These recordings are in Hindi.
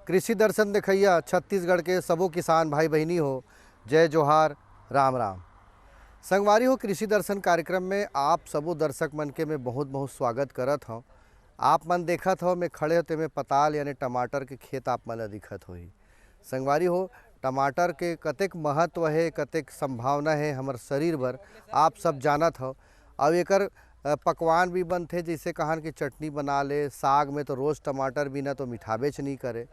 कृषि दर्शन देखैया छत्तीसगढ़ के सबो किसान भाई बहनी हो, जय जोहार, राम राम। संगवारी हो, कृषि दर्शन कार्यक्रम में आप सबो दर्शक मन के मैं बहुत बहुत स्वागत करत हूँ। आप मन देखत हो मैं खड़े होते में पताल यानी टमाटर के खेत आप मन ला दिखत होही। संगवारी हो, टमाटर के कतेक महत्व है, कतेक संभावना है हमर शरीर बर, आप सब जानत हो। अब एकर पकवान भी बनते, जैसे कहान की चटनी बना ले, साग में तो रोज़ टमाटर बिना तो मिठाबेच नहीं करे,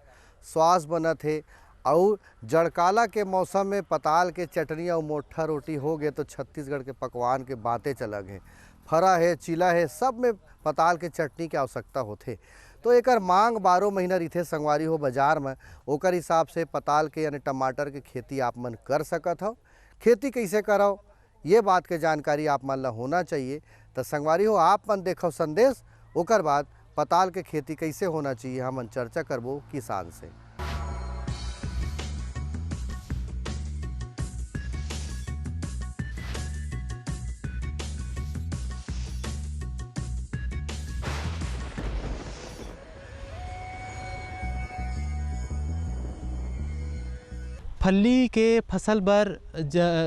स्वास बनत है। और जड़काला के मौसम में पताल के चटनी और मोट्ठा रोटी हो गए तो छत्तीसगढ़ के पकवान के बातें चलग हैं। फरा है, चिला है, सब में पताल के चटनी के आवश्यकता होथे। तो एकर मांग 12 महीना रहिथे संगवारी हो बाजार में। ओकर हिसाब से पताल के यानी टमाटर के खेती आप मन कर सकत हो। खेती कैसे करो ये बात के जानकारी आप मन ला होना चाहिए। तो संगवारी हो, आप मन देखो संदेश, ओकर बाद पताल के खेती कैसे होना चाहिए हम चर्चा करबो किसान से। फल्ली के फसल बर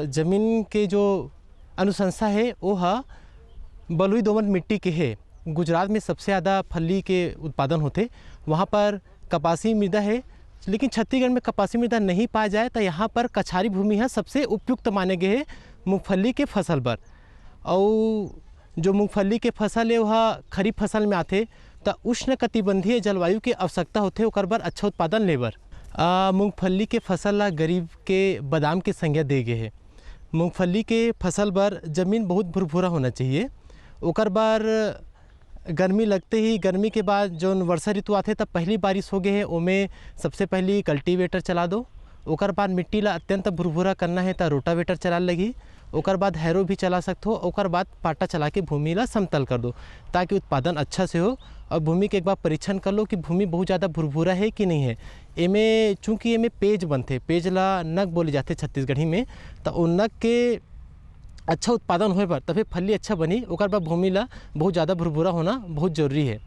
जमीन के जो अनुशंसा है वो है बलुई दोमट मिट्टी के है। गुजरात में सबसे ज़्यादा फल्ली के उत्पादन होते, वहाँ पर कपासी मृदा है। लेकिन छत्तीसगढ़ में कपासी मृदा नहीं पाया जाए तो यहाँ पर कछारी भूमि है सबसे उपयुक्त माने गए है मूंगफली के फसल बर। और जो मूंगफली के फसल है वह खरीफ फसल में आते, तो उष्ण कटिबंधीय जलवायु के आवश्यकता होते ओकर बर अच्छा उत्पादन लेबर। मूंगफली के फसल ला गरीब के बादाम के संज्ञा दे गए है। मूंगफली के फसल बर जमीन बहुत भुरभुरा होना चाहिए। ओकर बार गर्मी लगते ही, गर्मी के बाद जो वर्षा ऋतु आते तब पहली बारिश हो गए है, ओमें सबसे पहली कल्टीवेटर चला दो। ओकर बाद मिट्टी ला अत्यंत भुरभुरा करना है तो रोटावेटर चला लगी। ओकर बाद हैरो भी चला सकते हो। ओकर बाद पाटा चला के भूमि ला समतल कर दो ताकि उत्पादन अच्छा से हो। और भूमि के एक बार परीक्षण कर लो कि भूमि बहुत ज़्यादा भुरभुरा है कि नहीं है। एमे चूँकि एमे पेज बनते, पेज ला नग बोले जाते छत्तीसगढ़ी में, तो उन नग के अच्छा उत्पादन होए पर तभी फली अच्छा बनी। ओकर बाद भूमि ला बहुत ज़्यादा भुरभुरा होना बहुत जरूरी है।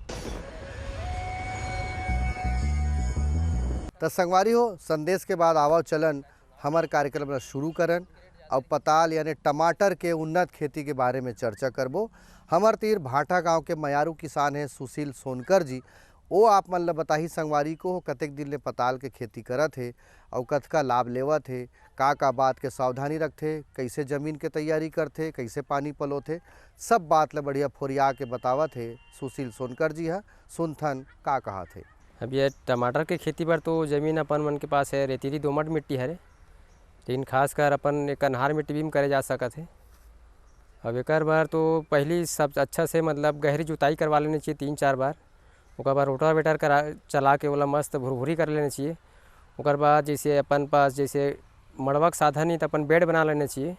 तो संगवारी हो, संदेश के बाद आवो चलन हमार कार्यक्रम ला शुरू करन। अब पताल यानी टमाटर के उन्नत खेती के बारे में चर्चा करबो। हमर तीर भाटा गांव के मयारू किसान है सुशील सोनकर जी। वो आप मन ला बताही संगवारी को कतेक दिन ले पताल के खेती करत है और कतका लाभ लेवत है, का बात के सावधानी रखते, कैसे जमीन के तैयारी करते, कैसे पानी पलोथे, सब बात ला बढ़िया फोरिया के बतावत है सुशील सोनकर जी। है सुनथन का कहा थे। अब ये टमाटर के खेती पर तो ज़मीन अपन मन के पास है रेतीली दोमट मिट्टी है, लेकिन खासकर अपन कन्हार मिट्टी भी में करे जा सकत है। अब एक बार तो पहली सब अच्छा से मतलब गहरी जुताई करवा लेनी चाहिए 3-4 बार। ओकर बाद रोटावेटर करा चला के ओला मस्त भुरभुरी कर लेना चाहिए। ओकर बाद जैसे अपन पास जैसे मड़वा के साधन ही तो अपन बेड बना लेना चाहिए।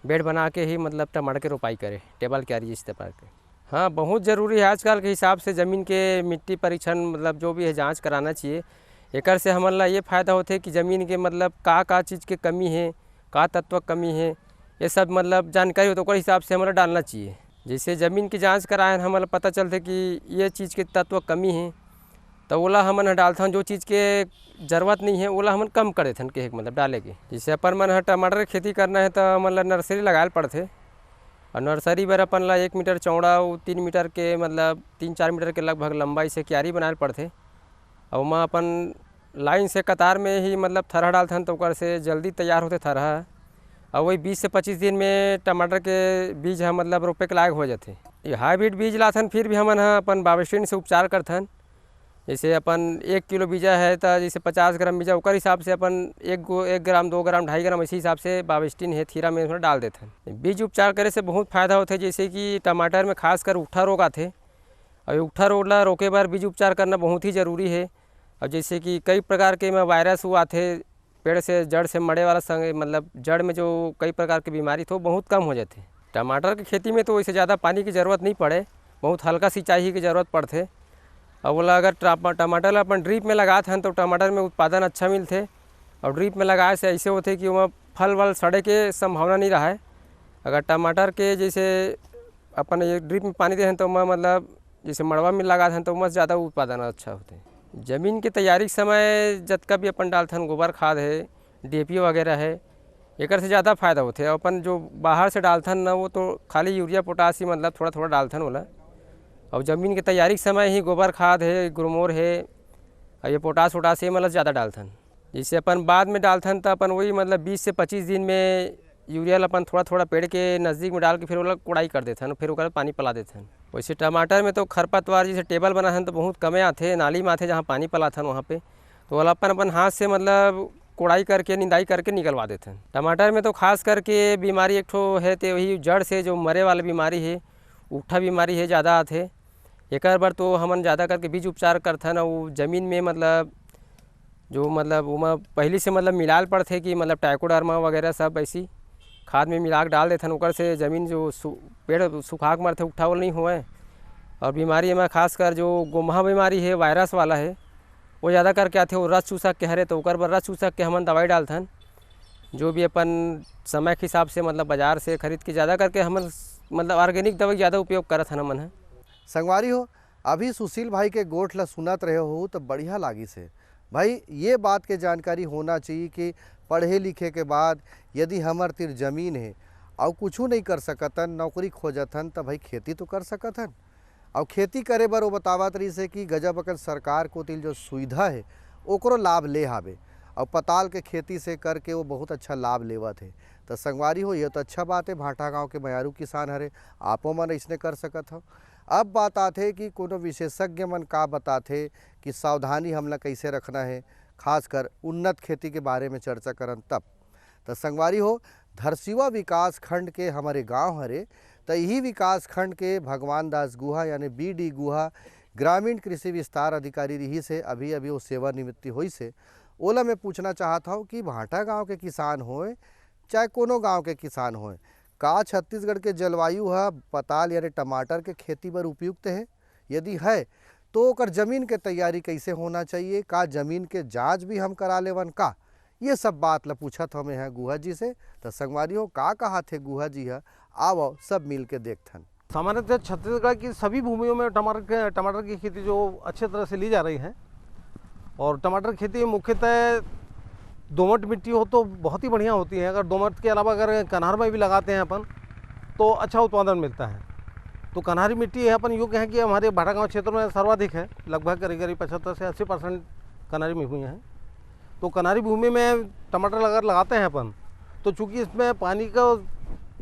बेड बना के ही मतलब टमाटर के रोपाई करे, टेबल क्यारी जिस तरह के। हाँ, बहुत ज़रूरी है आजकल के हिसाब से ज़मीन के मिट्टी परीक्षण मतलब जो भी है जाँच कराना चाहिए। एकर से हमन ला ये फ़ायदा होते कि ज़मीन के मतलब का चीज़ के कमी है, का तत्व कमी है, ये सब मतलब जानकारी हो तो ओकर हिसाब से हमारा डालना चाहिए। जैसे ज़मीन की जांच कराए हमारा पता चलते कि ये चीज़ के तत्व कमी है तो ओला हमन डालथन। जो चीज़ के ज़रूरत नहीं है ओला हमन कम कर देथन के मतलब डाले के। जैसे अपन मन टमाटर की खेती करना है तो हमन ला नर्सरी लगाए पड़ते। और नर्सरी बर अपन ला 1 मीटर चौड़ा और 3 मीटर के मतलब 3-4 मीटर के लगभग लंबाई से क्यारी बनाए पड़ते। और वहाँ अपन लाइन से कतार में ही मतलब थरहा डालथन तो ओकर से जल्दी तैयार होते थरहा। और वही 20 से 25 दिन में टमाटर के बीज हम मतलब रोपे के लायक हो जाते। ये हाइब्रिड बीज लाथन फिर भी हमन अपन बावेस्टीन से उपचार करथन। जैसे अपन 1 किलो बीजा है तो जैसे 50 ग्राम बीजा ओकर हिसाब से अपन 1 ग्राम 2 ग्राम 2.5 ग्राम इसी हिसाब से बावेस्टीन है थीरा में उसमें डाल देथन। बीज उपचार करे से बहुत फायदा होता है। जैसे कि टमाटर में खासकर उठा रोग आते और उठा रोग ला रोके बार बीज उपचार करना बहुत ही ज़रूरी है। और जैसे कि कई प्रकार के में वायरस वो आते पेड़ से जड़ से मरे वाला संग मतलब जड़ में जो कई प्रकार की बीमारी तो बहुत कम हो जाते। टमाटर की खेती में तो वैसे ज़्यादा पानी की ज़रूरत नहीं पड़े, बहुत हल्का सिंचाई की ज़रूरत पड़ते। और बोला अगर टमाटर अपन ड्रिप में लगाते हैं तो टमाटर में उत्पादन अच्छा मिलते। और ड्रिप में लगाए से ऐसे होते कि वहाँ फल वल सड़े के संभावना नहीं रहा है। अगर टमाटर के जैसे अपन ये ड्रिप में पानी दे तो मतलब जैसे मड़वा में लगाते हैं तो मस्त ज़्यादा उत्पादन अच्छा होते। जमीन के तैयारी के समय जतका भी अपन डालथन गोबर खाद है, डीएपी वगैरह है, एकर से ज़्यादा फायदा होते हैं। अपन जो बाहर से डालथन ना वो तो खाली यूरिया पोटास ही मतलब थोड़ा थोड़ा डालथन होला। और ज़मीन के तैयारी के समय ही गोबर खाद है, ग्रोमोर है और ये पोटास वोटास ये मतलब ज़्यादा डालथन। जैसे अपन बाद में डालथन तो अपन वही मतलब 20 से 25 दिन में यूरिया अपन थोड़ा थोड़ा पेड़ के नज़दीक में डाल के फिर वो कोड़ाई कर देथन, फिर ओकर पानी पिला देथन। वैसे टमाटर में तो खरपतवार जैसे टेबल बनाथन तो बहुत कमे आते, नाली में आते जहाँ पानी पलाथन वहाँ पे, तो वाला अपन हाथ से मतलब कोड़ाई करके निंदाई करके निकलवा देते हैं। टमाटर में तो खास करके बीमारी एक ठो है तो वही जड़ से जो मरे वाला बीमारी है, उठा बीमारी है ज़्यादा आते। एक बार तो हमन ज़्यादा करके बीज उपचार करथन और ज़मीन में मतलब जो मतलब वो पहले से मतलब मिलाल पड़ते कि मतलब टाइकोडर्मा वगैरह सब ऐसी खाद में मिला के डाल देथन, ओकर से ज़मीन जो पेड़ सुखा के मरते उठावल नहीं हुए। और बीमारी में खासकर जो गोम्हा बीमारी है वायरस वाला है वो ज़्यादा करके आते, वो रस चूसक के हरे तो ओकर बर रस चूसक के हमन दवाई डालथन, जो भी अपन समय के हिसाब से मतलब बाज़ार से खरीद के ज़्यादा करके हमन मतलब ऑर्गेनिक दवाई ज़्यादा उपयोग करत हन हमन है। संगवारी हो, अभी सुशील भाई के गोठ ला सुनत रहे हो तो बढ़िया लागी से भाई ये बात के जानकारी होना चाहिए कि पढ़े लिखे के बाद यदि हमर तीर जमीन है और कुछ नहीं कर सकतन, नौकरी खोजतन तो भाई खेती तो कर सकतन। और खेती करे बर वो बतावत रही से कि गजब अकन सरकार को तिल जो सुविधा है ओकरो लाभ ले हावे और पताल के खेती से करके वो बहुत अच्छा लाभ लेवत है। तो संगवारी हो, ये तो अच्छा बात है, भाटा गांव के मयारू किसान हरे आपो मन इसने कर सकत हो। अब बात आते कि कोनो विशेषज्ञ मन का बताते कि सावधानी हमला कैसे रखना है, खासकर उन्नत खेती के बारे में चर्चा करन तब। तो संगवारी हो, धरसीवा विकास खंड के हमारे गांव हरे तो यही विकास खंड के भगवान दास गुहा यानी BD गुहा ग्रामीण कृषि विस्तार अधिकारी रही से अभी वो सेवानिवृत्ति हुई से। ओला मैं पूछना चाहता हूँ कि भाटा गांव के किसान होए चाहे कोनो गांव के किसान होए, का छत्तीसगढ़ के जलवायु है पताल यानी टमाटर के खेती बर उपयुक्त है? यदि है तो ओकर जमीन के तैयारी कैसे होना चाहिए, का जमीन के जांच भी हम करा लेवन का? ये सब बात ला पूछत हमें है गुहा जी से। तो संगवारी हो, का कहा थे गुहा जी है, आओ सब मिल के देखथन। सामान्यतः छत्तीसगढ़ की सभी भूमियों में टमाटर की खेती जो अच्छे तरह से ली जा रही है। और टमाटर की खेती मुख्यतः दोमट मिट्टी हो तो बहुत ही बढ़िया होती है। अगर दोमट के अलावा अगर कन्हार में भी लगाते हैं अपन तो अच्छा उत्पादन मिलता है। तो कन्हारी मिट्टी है अपन योग्य है कि हमारे भाटा गाँव क्षेत्र में सर्वाधिक है, लगभग करीब 75 से 80% कन्हारी में हुई हैं। तो कन्हारी भूमि में टमाटर अगर लगाते हैं अपन तो चूँकि इसमें पानी का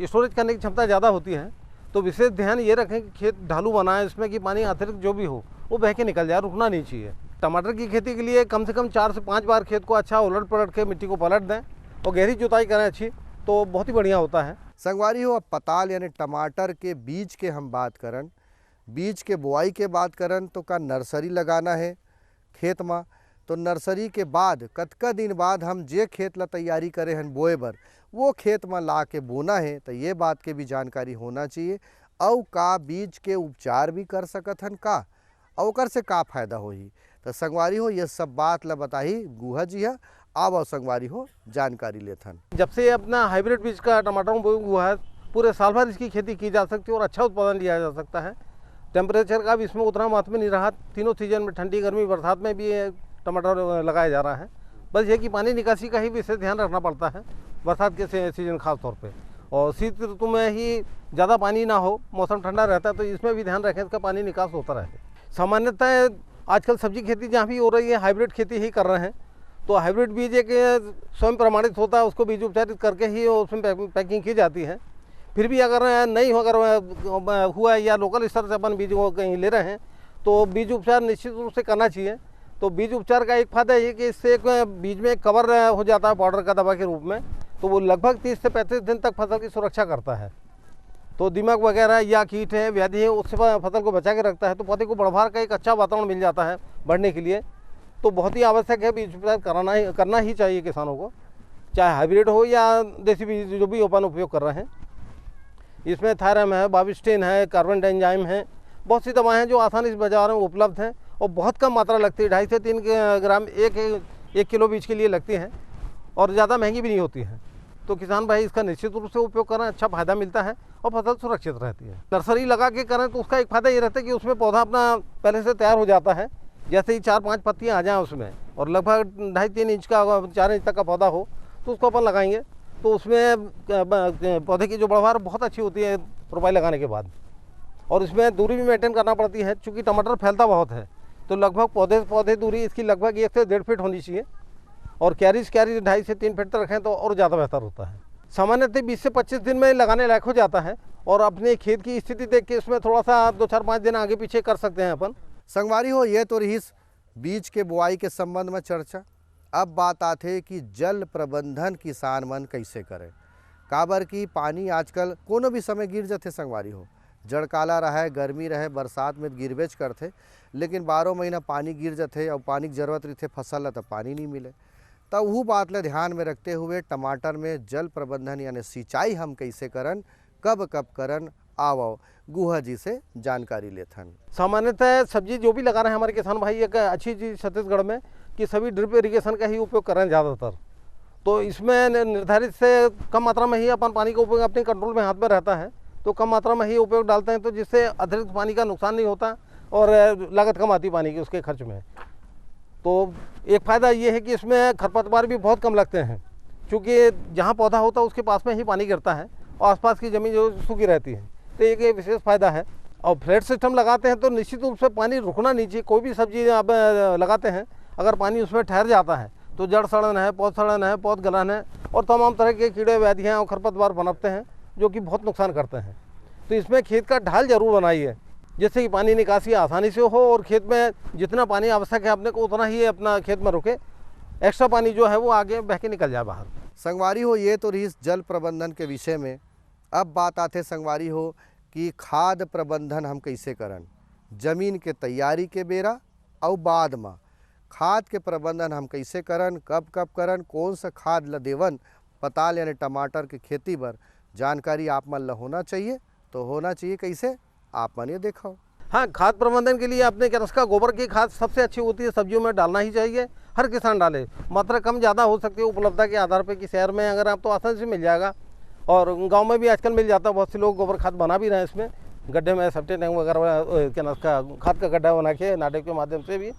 स्टोरेज करने की क्षमता ज़्यादा होती है, तो विशेष ध्यान ये रखें कि खेत ढालू बनाएं, इसमें कि पानी अतिरिक्त जो भी हो वो बह के निकल जाए, रुकना नहीं चाहिए। टमाटर की खेती के लिए कम से कम 4 से 5 बार खेत को अच्छा उलट पलट के मिट्टी को पलट दें और गहरी जुताई करें अच्छी, तो बहुत ही बढ़िया होता है। संगवारी हो, अब पताल यानी टमाटर के बीज के हम बात करन, बीज के बुआई के बात करन तो का नर्सरी लगाना है खेत में, तो नर्सरी के बाद कतका दिन बाद हम जे खेत ला तैयारी करे हन बोए बर वो खेत में ला के बोना है, तो ये बात के भी जानकारी होना चाहिए। और का बीज के उपचार भी कर सकत हन का, और ओकर से का फायदा होही? तो संगवारी हो, ये सब बात ला बताही गुहा जी है, आओ संगवारी हो जानकारी लेथन। जब से अपना हाइब्रिड बीज का टमाटर हुआ है, पूरे साल भर इसकी खेती की जा सकती है और अच्छा उत्पादन लिया जा सकता है। टेम्परेचर का भी इसमें उतना महत्व नहीं रहा, तीनों सीजन में ठंडी गर्मी बरसात में भी टमाटर लगाया जा रहा है। बस ये कि पानी निकासी का ही विशेष ध्यान रखना पड़ता है बरसात के सीजन खास तौर पे। और शीत ऋतु में ही ज़्यादा पानी ना हो, मौसम ठंडा रहता है, तो इसमें भी ध्यान रखें इसका पानी निकास होता रहे। सामान्यतः आजकल सब्जी खेती जहाँ भी हो रही है हाइब्रिड खेती ही कर रहे हैं। तो हाइब्रिड बीज एक स्वयं प्रमाणित होता है, उसको बीज उपचारित करके ही उसमें पैकिंग की जाती है। फिर भी अगर नहीं अगर हुआ या लोकल स्तर से अपन बीज को कहीं ले रहे हैं तो बीज उपचार निश्चित रूप से करना चाहिए। तो बीज उपचार का एक फायदा ये कि इससे एक बीज में कवर हो जाता है पाउडर का दवा के रूप में, तो वो लगभग 30 से 35 दिन तक फसल की सुरक्षा करता है। तो दीमक वगैरह या कीट है, व्याधि है, उससे फसल को बचा के रखता है। तो पौधे को बढ़वार का एक अच्छा वातावरण मिल जाता है बढ़ने के लिए। तो बहुत ही आवश्यक है, बीज उपचार करना ही चाहिए किसानों को, चाहे हाइब्रिड हो या देसी बीज जो भी अपन उपयोग कर रहे हैं। इसमें थायरम है, बाविस्टिन है, कार्बन डाइंजाइम है, बहुत सी दवाएं हैं जो आसानी से बाजार में उपलब्ध हैं और बहुत कम मात्रा लगती है, 2.5 से 3 ग्राम एक किलो बीज के लिए लगती हैं और ज़्यादा महंगी भी नहीं होती है। तो किसान भाई इसका निश्चित रूप से उपयोग करें, अच्छा फायदा मिलता है और फसल सुरक्षित रहती है। नर्सरी लगा के करें तो उसका एक फ़ायदा ये रहता है कि उसमें पौधा अपना पहले से तैयार हो जाता है, जैसे ही 4-5 पत्तियाँ आ जाएँ उसमें और लगभग 2.5-3 इंच का 4 इंच तक का पौधा हो तो उसको अपन लगाएंगे तो उसमें पौधे की जो बढ़वार बहुत अच्छी होती है प्रोफाइल लगाने के बाद। और इसमें दूरी भी मेंटेन करना पड़ती है, चूँकि टमाटर फैलता बहुत है तो लगभग पौधे से पौधे दूरी इसकी लगभग 1 से 1.5 फीट होनी चाहिए और क्यारी 2.5 से 3 फीट तक रखें तो और ज़्यादा बेहतर होता है। सामान्यतः 20 से 25 दिन में लगाने लायक हो जाता है और अपने खेत की स्थिति देख के इसमें थोड़ा सा 2-4-5 दिन आगे पीछे कर सकते हैं अपन। संगवारी हो ये तो रही बीज के बुआई के संबंध में चर्चा। अब बात आते कि जल प्रबंधन किसान मन कैसे करें, काबर की पानी आजकल कोनो भी समय गिर जाते संगवारी हो, जड़काला रहे गर्मी रहे बरसात में गिरबेच करते, लेकिन 12 महीना पानी गिर जाते और पानी की जरूरत रहती फसल तो पानी नहीं मिले। तब वो बात ले ध्यान में रखते हुए टमाटर में जल प्रबंधन यानी सिंचाई हम कैसे करन, कब कब करन, आओ गुहा जी से जानकारी लेथन। सामान्यतः सब्जी जो भी लगा रहे हैं हमारे किसान भाई, एक अच्छी चीज़ छत्तीसगढ़ में कि सभी ड्रिप इरिगेशन का ही उपयोग कर रहे हैं ज़्यादातर। तो इसमें निर्धारित से कम मात्रा में ही अपन पानी का उपयोग अपने कंट्रोल में हाथ में रहता है तो कम मात्रा में ही उपयोग डालते हैं, तो जिससे अतिरिक्त पानी का नुकसान नहीं होता और लागत कम आती पानी की उसके खर्च में। तो एक फ़ायदा ये है कि इसमें खरपतवार भी बहुत कम लगते हैं, क्योंकि जहाँ पौधा होता है उसके पास में ही पानी गिरता है और आसपास की ज़मीन जो सूखी रहती है, तो एक ये विशेष फ़ायदा है। और फ्लैट सिस्टम लगाते हैं तो निश्चित रूप से पानी रुकना नहीं चाहिए। कोई भी सब्जी आप लगाते हैं अगर पानी उसमें ठहर जाता है तो जड़ सड़न है, पौध सड़न है, पौध गलन है और तमाम तरह के कीड़े व्याधियाँ और खरपतवार पनपते हैं जो कि बहुत नुकसान करते हैं। तो इसमें खेत का ढाल जरूर बनाइए जिससे कि पानी निकासी आसानी से हो और खेत में जितना पानी आवश्यक है अपने को उतना ही अपना खेत में रुके, एक्स्ट्रा पानी जो है वो आगे बह के निकल जाए बाहर। संगवारी हो ये तो रही जल प्रबंधन के विषय में। अब बात आते संगवारी हो कि खाद प्रबंधन हम कैसे करन, जमीन के तैयारी के बेरा और बाद में खाद के प्रबंधन हम कैसे करन, कब कब करन, कौन सा खाद ल देवन, पताल यानी टमाटर की खेती पर जानकारी आप मन ला होना चाहिए। तो होना चाहिए कैसे, आप मन ये देखो। हाँ, खाद प्रबंधन के लिए अपने उसका गोबर की खाद सबसे अच्छी होती है, सब्जियों में डालना ही चाहिए, हर किसान डाले। मात्रा कम ज़्यादा हो सकती है उपलब्धता के आधार पर कि शहर में अगर आप तो आसानी से मिल जाएगा और गांव में भी आजकल मिल जाता है। बहुत से लोग गोबर खाद बना भी रहे हैं, इसमें गड्ढे में सेप्टिक टैंक वगैरह क्या उसका खाद का गड्ढा बना के नाटे के माध्यम से भी।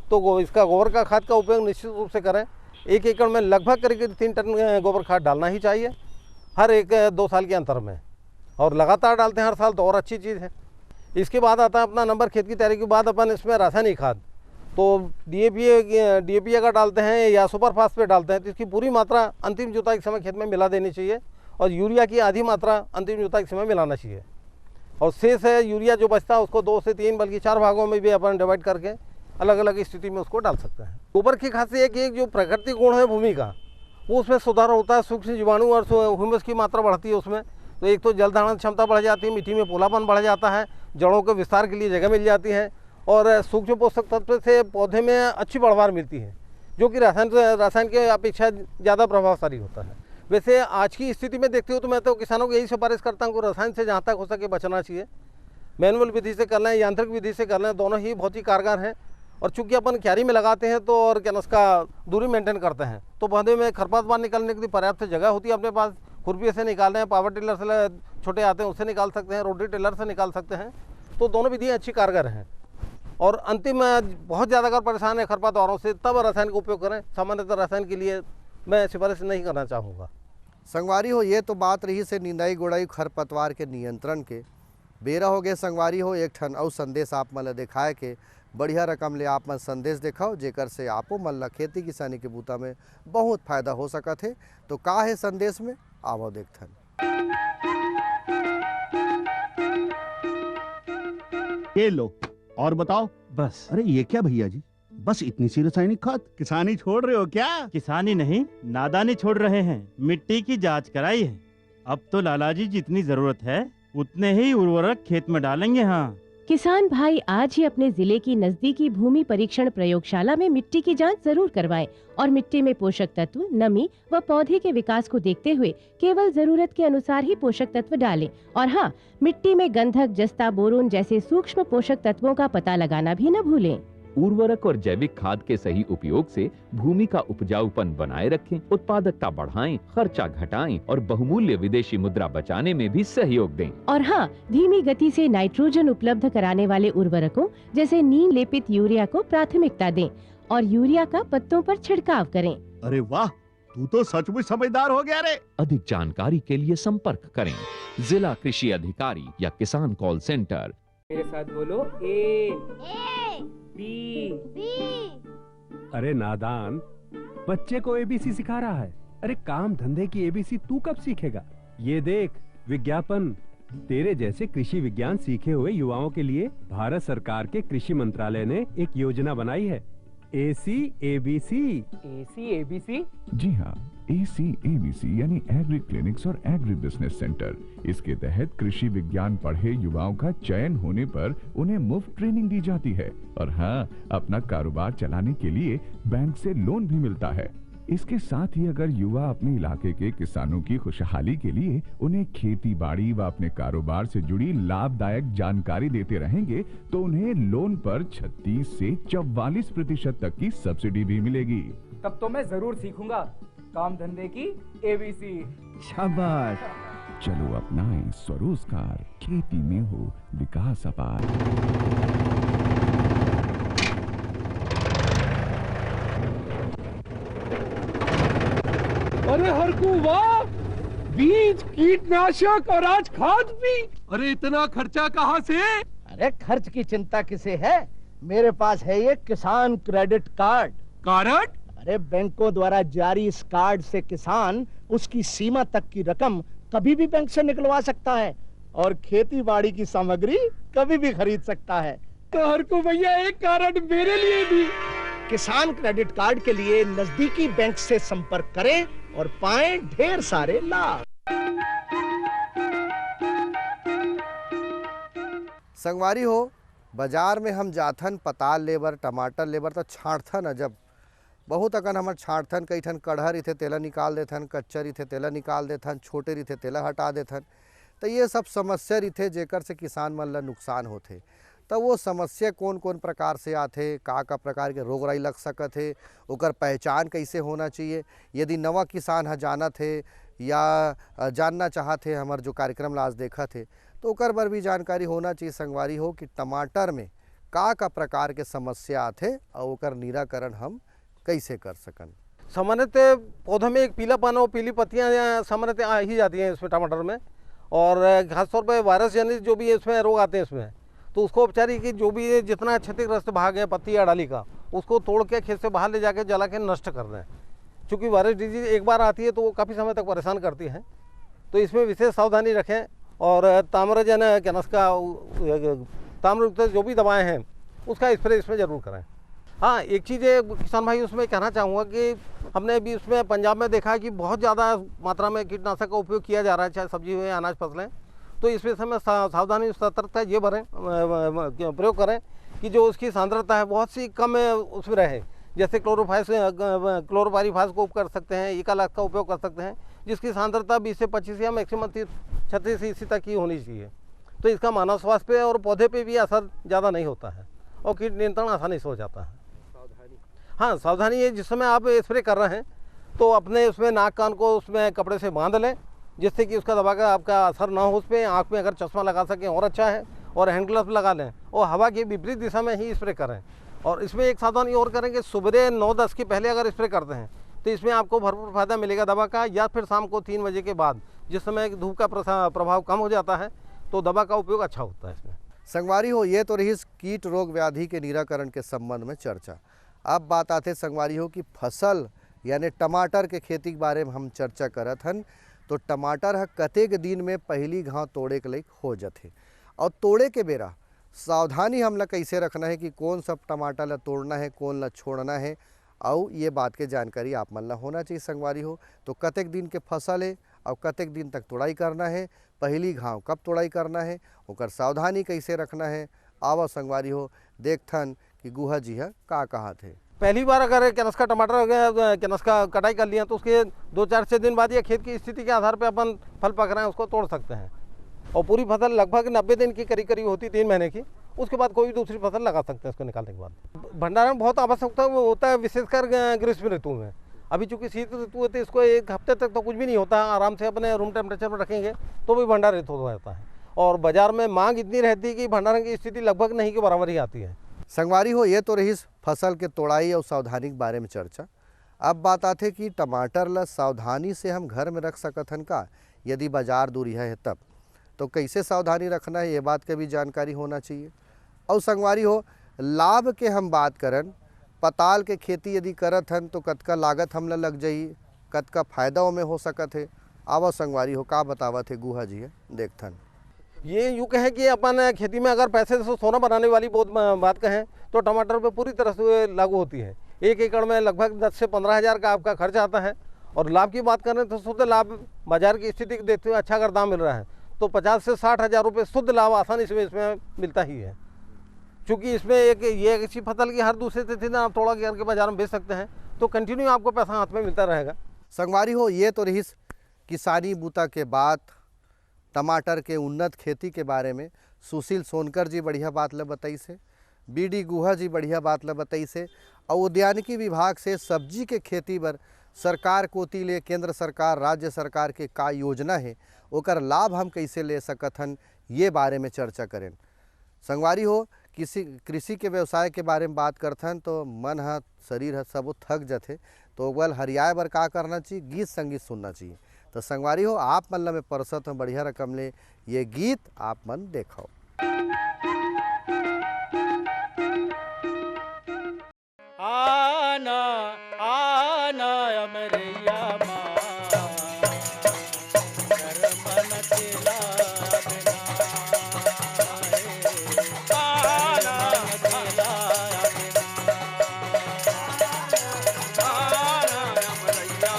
तो इसका गोबर का खाद का उपयोग निश्चित रूप से करें। 1 एकड़ में लगभग करीब 3 टन गोबर खाद डालना ही चाहिए हर 1-2 साल के अंतर में, और लगातार डालते हैं हर साल तो और अच्छी चीज़ है। इसके बाद आता है अपना नंबर खेत की तैयारी के बाद अपन इसमें रासायनिक खाद, तो डीएपी अगर डालते हैं या सुपर फास्फेट डालते हैं तो इसकी पूरी मात्रा अंतिम जुताई के समय खेत में मिला देनी चाहिए और यूरिया की आधी मात्रा अंतिम जुताई के समय मिलाना चाहिए। और शेष है यूरिया जो बचता है उसको 2 से 3 बल्कि 4 भागों में भी अपन डिवाइड करके अलग अलग स्थिति में उसको डाल सकते हैं। गोबर की खाद से एक जो प्राकृतिक गुण है भूमि का वो उसमें सुधार होता है, सूक्ष्म जीवाणु और ह्यूमस की मात्रा बढ़ती है उसमें। तो एक तो जल धारण क्षमता बढ़ जाती है, मिट्टी में पोलापन बढ़ जाता है, जड़ों के विस्तार के लिए जगह मिल जाती है और सूक्ष्म पोषक तत्व से पौधे में अच्छी बढ़वार मिलती है जो कि रासायन के अपेक्षा ज़्यादा प्रभावशाली होता है। वैसे आज की स्थिति में देखते हो तो मैं तो किसानों को यही सिफारिश करता हूँ कि रसायन से जहाँ तक हो सके बचना चाहिए। मैनुअल विधि से कर लें, यांत्रिक विधि से कर लें, दोनों ही बहुत ही कारगर हैं। और चूंकि अपन क्यारी में लगाते हैं तो और क्या उसका दूरी मेंटेन करते हैं तो पौधे में खरपतवार निकलने की पर्याप्त जगह होती है अपने पास। खुरपी से निकाल रहे हैं, पावर टिलर से छोटे आते हैं उससे निकाल सकते हैं, रोटरी टिलर से निकाल सकते हैं। तो दोनों विधियाँ अच्छी कारगर हैं। और अंतिम बहुत ज़्यादा अगर परेशान है खरपतवारों से तब रसायन का उपयोग करें, सामान्यतः रसायन के लिए मैं सिफारिश नहीं करना चाहूँगा। संगवारी हो ये तो बात रही से निंदाई गुड़ाई खरपतवार के नियंत्रण के बेरा हो गए। संगवारी हो एक ठन और संदेश आप मन दिखाए के बढ़िया रकम ले आप मन संदेश दिखाओ जेकर से आपो मन ला खेती किसानी के बूता में बहुत फायदा हो सकत है। तो का है संदेश में, आवो देखथन। ये लो और बताओ। बस। अरे ये क्या भैया जी, बस इतनी सी रासायनिक खाद? किसानी छोड़ रहे हो क्या? किसानी नहीं, नादानी छोड़ रहे हैं। मिट्टी की जांच कराई है, अब तो लालाजी जितनी जरूरत है उतने ही उर्वरक खेत में डालेंगे। हाँ, किसान भाई आज ही अपने जिले की नजदीकी भूमि परीक्षण प्रयोगशाला में मिट्टी की जांच जरूर करवाएं और मिट्टी में पोषक तत्व, नमी व पौधे के विकास को देखते हुए केवल जरूरत के अनुसार ही पोषक तत्व डालें। और हाँ, मिट्टी में गंधक, जस्ता, बोरोन जैसे सूक्ष्म पोषक तत्वों का पता लगाना भी न भूलें। उर्वरक और जैविक खाद के सही उपयोग से भूमि का उपजाऊपन बनाए रखें, उत्पादकता बढ़ाएं, खर्चा घटाएं और बहुमूल्य विदेशी मुद्रा बचाने में भी सहयोग दें। और हाँ, धीमी गति से नाइट्रोजन उपलब्ध कराने वाले उर्वरकों जैसे नीम लेपित यूरिया को प्राथमिकता दें और यूरिया का पत्तों पर छिड़काव करें। अरे वाह, तू तो सचमुच समझदार हो गया रे। अधिक जानकारी के लिए संपर्क करें जिला कृषि अधिकारी या किसान कॉल सेंटर। मेरे साथ बोलो ए बी। अरे नादान, बच्चे को एबीसी सिखा रहा है। अरे काम धंधे की एबीसी तू कब सीखेगा? ये देख विज्ञापन, तेरे जैसे कृषि विज्ञान सीखे हुए युवाओं के लिए भारत सरकार के कृषि मंत्रालय ने एक योजना बनाई है, ACABC। ACABC? जी हाँ, ACABC यानी एग्री क्लिनिक्स और एग्री बिजनेस सेंटर। इसके तहत कृषि विज्ञान पढ़े युवाओं का चयन होने पर उन्हें मुफ्त ट्रेनिंग दी जाती है और हाँ, अपना कारोबार चलाने के लिए बैंक से लोन भी मिलता है। इसके साथ ही अगर युवा अपने इलाके के किसानों की खुशहाली के लिए उन्हें खेती बाड़ी व अपने कारोबार से जुड़ी लाभदायक जानकारी देते रहेंगे तो उन्हें लोन पर 36 से 44% तक की सब्सिडी भी मिलेगी। तब तो मैं जरूर सीखूंगा काम धंधे की ABC। शाबाश, चलो अपनाएं स्वरोजगार, खेती में हो विकास अपार। अरे हरकू वाह, बीज, कीटनाशक और आज खाद भी। अरे इतना खर्चा कहाँ से? अरे खर्च की चिंता किसे है, मेरे पास है ये किसान क्रेडिट कार्ड। कार्ड? अरे बैंकों द्वारा जारी इस कार्ड से किसान उसकी सीमा तक की रकम कभी भी बैंक से निकलवा सकता है और खेती बाड़ी की सामग्री कभी भी खरीद सकता है। तो हरकू भैया एक कार्ड मेरे लिए भी। किसान क्रेडिट कार्ड के लिए नजदीकी बैंक से संपर्क करें और पाएं ढेर सारे लाभ। संगवारी हो, बाजार में हम जाथन पताल लेबर, टमाटर लेबर तो छाँटथन अजब बहुत अकन हमर छाँटथन। कई ठन कड़हर रिथे तेला निकाल देथन, कच्चा रिथे तेला निकाल देथन, छोटे रिथे तेला हटा देथन। तो ये सब समस्या रिथे जेकर से किसान मन ला नुकसान होथे। तो वो समस्या कौन कौन प्रकार से आथे, का प्रकार के रोग राई लग सकत है, ओकर पहचान कैसे होना चाहिए। यदि नवा किसान ह जानत है या जानना चाहत है हमार जो कार्यक्रम ला आज देखत है तो ओकर बर भी जानकारी होना चाहिए संगवारी हो कि टमाटर में का प्रकार के समस्या आथे और ओकर निराकरण हम कैसे कर सकन। सामान्यतः पौधों में एक पीलापन और पीली पत्तियां सामान्यतः आ ही जाती हैं इसमें टमाटर में, और खासतौर पर वायरस जनित जो भी इसमें रोग आते हैं इसमें, तो उसको उपचारित कि जो भी जितना क्षतिग्रस्त भाग है पत्ती या डाली का उसको तोड़ के खेत से बाहर ले जाके जला के नष्ट कर दें। चूँकि वायरस डिजीज एक बार आती है तो वो काफ़ी समय तक परेशान करती है, तो इसमें विशेष सावधानी रखें। और ताम्रजन कैनस्का ताम्रयुक्त जो भी दवाएं हैं उसका स्प्रे इसमें ज़रूर करें। हाँ, एक चीज़ किसान भाई उसमें कहना चाहूँगा कि हमने भी उसमें पंजाब में देखा है कि बहुत ज़्यादा मात्रा में कीटनाशक का उपयोग किया जा रहा है, चाहे सब्जी हो या अनाज फसलें। तो इस विषय में सावधानी सतर्कता ये प्रयोग करें कि जो उसकी सांद्रता है बहुत सी कम उसमें रहे। जैसे क्लोरोपाइरीफास को कर सकते हैं, इकालक्स का उपयोग कर सकते हैं जिसकी सांद्रता 20 से 25 या मैक्सिमम 36 इसी तक की होनी चाहिए। तो इसका मानव स्वास्थ्य पे और पौधे पे भी असर ज़्यादा नहीं होता है और कीट नियंत्रण आसानी से हो जाता है। हाँ, सावधानी है जिस समय आप स्प्रे कर रहे हैं तो अपने उसमें नाक कान को उसमें कपड़े से बांध लें जिससे कि उसका दवा का आपका असर ना हो उस पर। आँख में अगर चश्मा लगा सकें और अच्छा है, और हैंड ग्लव्स लगा लें और हवा की विपरीत दिशा में ही स्प्रे करें। और इसमें एक सावधानी और करें कि सुबह 9-10 के पहले अगर स्प्रे करते हैं तो इसमें आपको भरपूर फायदा मिलेगा दवा का, या फिर शाम को 3 बजे के बाद जिस समय धूप का प्रभाव कम हो जाता है तो दवा का उपयोग अच्छा होता है इसमें। संगवारी हो, ये तो रही कीट रोग व्याधि के निराकरण के संबंध में चर्चा। अब बात आते संगवारी हो कि फसल यानी टमाटर के खेती के बारे में हम चर्चा करत हन। तो टमाटर है कतेक दिन में पहली घाव तोड़े के लायक हो जाते, और तोड़े के बेरा सावधानी हमला कैसे रखना है कि कौन सब टमाटर ला तोड़ना है, कौन ला छोड़ना है, और ये बात के जानकारी आप मन ला होना चाहिए संगवारी हो। तो कतेक दिन के फसल है और कतेक दिन तक तोड़ाई करना है, पहली घाव कब तोड़ाई करना है, ओकर सावधानी कैसे रखना है। आवा संगवारी हो देखथन कि गुहा जी है का कहा थे। पहली बार अगर कैनस्का टमाटर कैनस्का कटाई कर लिया तो उसके 2-4-6 दिन बाद या खेत की स्थिति के आधार पर अपन फल पक रहे हैं उसको तोड़ सकते हैं। और पूरी फसल लगभग 90 दिन की करीब होती, 3 महीने की, उसके बाद कोई भी दूसरी फसल लगा सकते हैं उसको निकालने के बाद। भंडारण बहुत आवश्यकता होता है, विशेषकर ग्रीष्म ऋतु में। अभी चूंकि शीत ऋतु है तो इसको एक हफ्ते तक तो कुछ भी नहीं होता, आराम से अपने रूम टेम्परेचर पर रखेंगे तो भी भंडारित हो जाता है। और बाजार में मांग इतनी रहती है कि भंडारण की स्थिति लगभग नहीं के बराबर ही आती है। संगवारी हो, ये तो रही फसल के तोड़ाई और सावधानी के बारे में चर्चा। अब बात आते कि टमाटर ला सावधानी से हम घर में रख सकत हन का, यदि बाजार दूरी है तब तो कैसे सावधानी रखना है, ये बात के भी जानकारी होना चाहिए। और संगवारी हो, लाभ के हम बात करन, पताल के खेती यदि करत हन तो कतका लागत हमला लग जाई, कतका फायदा में हो सकत है। आवा संगवारी हो, का बतावत है गुहा जी है देखथन। ये यूँ कहें कि अपन खेती में अगर पैसे से सोना बनाने वाली बात कहें तो टमाटर पे पूरी तरह से लागू होती है। 1 एकड़ में लगभग 10 से 15 हज़ार का आपका खर्च आता है। और लाभ की बात करें तो शुद्ध लाभ बाजार की स्थिति को देखते हुए अच्छा अगर दाम मिल रहा है तो 50 से 60 हज़ार रुपये शुद्ध लाभ आसानी से इसमें मिलता ही है। क्योंकि इसमें ये ऐसी फसल की हर दूसरे तिथि ना आप थोड़ा करके बाजार में बेच सकते हैं तो कंटिन्यू आपको पैसा हाथ में मिलता रहेगा। संगवारी हो, ये तो रही किसानी बूता के बाद टमाटर के उन्नत खेती के बारे में सुशील सोनकर जी बढ़िया बात ल बताई से, बीडी गुहा जी बढ़िया बात ल बताई से। और उद्यानिकी विभाग से सब्जी के खेती बर सरकार कोती ले केंद्र सरकार राज्य सरकार के का योजना है, ओकर लाभ हम कैसे ले सकत हन, ये बारे में चर्चा करें। संगवारी हो, कृषि के व्यवसाय के बारे में बात करथन तो मन है शरीर है सब थक जाते, तो ओगल हरियाए बर का करना चाहिए, गीत संगीत सुनना चाहिए। तो संगवारी हो, आप मन ला में परसत हूँ बढ़िया रकम ले ये गीत आप मन देखो। आना आना अमरैया माँ, कर मन तेला बिना, आना तेला बिना, आना अमरैया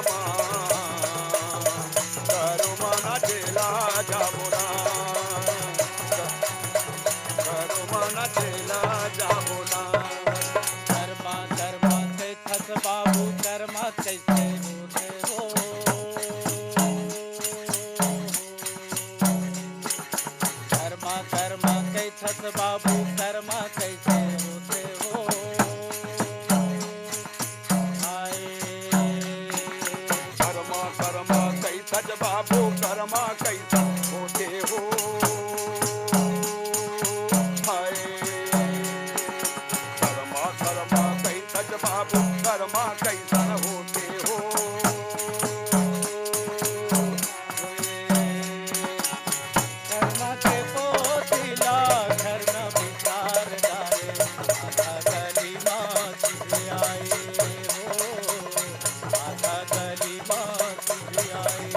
माँ, कर मन तेला जामुना, कर मन तेला जामुना। बाबू कर्मा कैसे होते हो, कर्मा कर्मा कैथस बाबू कर्मा कैसे होते हो, आए कर्मा कर्मा कैथस बाबू कर्मा कैसे होते हो, आए कर्मा कर्मा कैथस बाबू कर्मा कैसन होते हो, कर्मा के पोतिला घर न विचार डाले, आधा गली माँ तुझे आए हो, आधा गली माँ तुझे आए,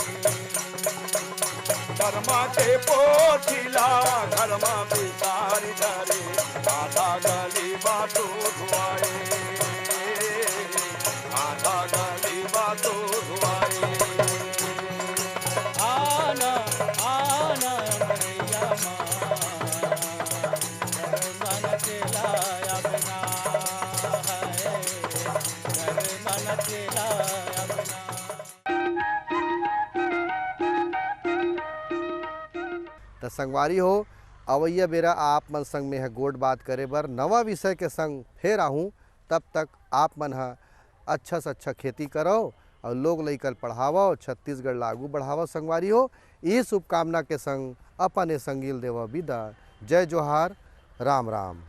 कर्मा के पोतिला घर में विचार डाले, आधा गली माँ तुझे आए, आना आना अमरैया माँ, कर मन तेलाया बिना, कर मन तेलाया बिना। तो संगवारी हो, अवैया बेरा आप मन संग में है गोट बात करे बर नवा विषय के संग फिर आहूँ। तब तक आप मन हा अच्छा से अच्छा खेती करो और लोग लइकल पढ़ावो, छत्तीसगढ़ लागू बढ़ावो। संगवारी हो, यही शुभकामना के संग अपने संगील देवा विदा। जय जोहार, राम राम।